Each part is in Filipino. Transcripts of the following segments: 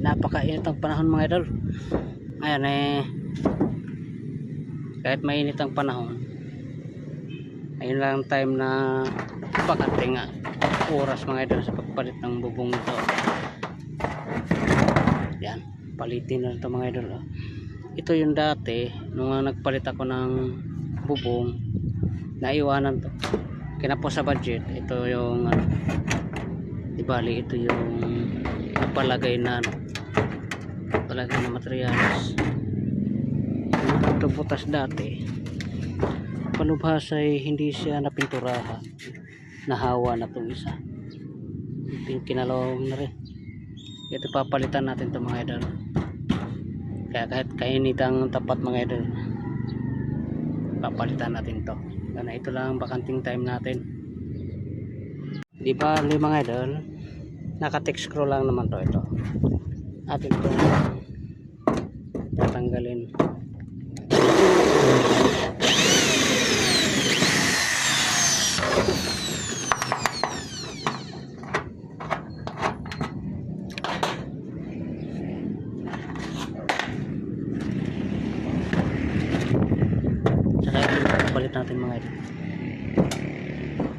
napakainit ang panahon mga idol. Ayan kahit mainit ang panahon, ayun lang time na pagkating oras mga idol sa pagpalit ng bubong ito. Yan, palitin na ito mga idol. Ito yung dati nung nagpalit ako ng bubong, naiwanan to, kinapos sa budget. Ito yung di bali, ito yung napalagay na materials. Ito butas dati, palubhas ay hindi siya napinturahan, nahawa na itong isa, kinalawang na rin. Ito papalitan natin ito mga idol. Kaya kahit kainit ang tapat mga idol, papalitan natin to. Kaya ito lang ang bakanting time natin. Di ba mga idol, naka-text screw lang naman to. Ito atin itong tatanggalin. Saka ito palit natin mga idol,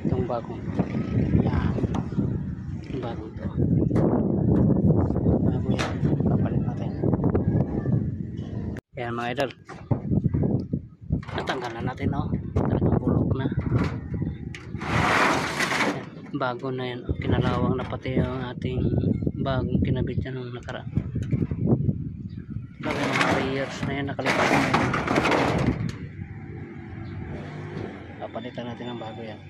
itong bagong yan, itong bagong ito bago yan, papalit natin. Yan mga idol, natanggal na natin talagang bulok na, bago na yan, kinalawang na pati yung ating bagong kinabit yan nung nakaraan. Bagay mga 3 years na yan nakalipas. Papalitan natin ang bago yan.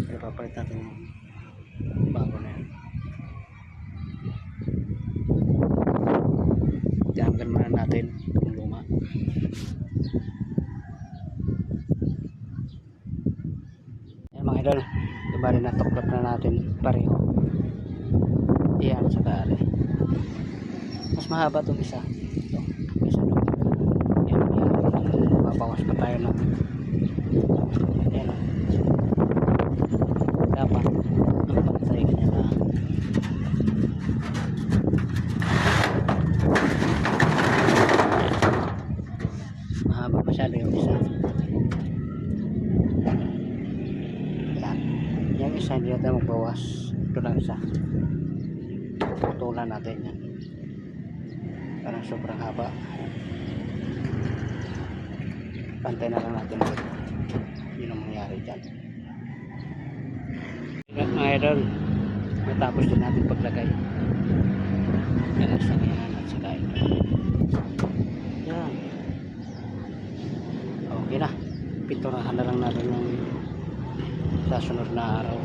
Pero papalit natin yung bago na yan. Tiyanggan muna natin yung luma. Ayan mga idol, diba rin natuklap na natin pareho. Iyan sa kari. Mas mahaba itong isa. Ito, isa doon. Yan, mabawas pa tayo ng yan, dapat ang pantay kanya lang. Mahaba masyado yung isa. Yan, yung isa hindi natin magbawas. Ito lang isa, putulan natin yan, parang sobrang haba. Pantay na lang natin. Yun ang mangyari dyan mga idol. Matapos din natin paglagay, galasang yan at saka ito yan. Okay na, pinturahan na lang natin ng sa sunod na araw.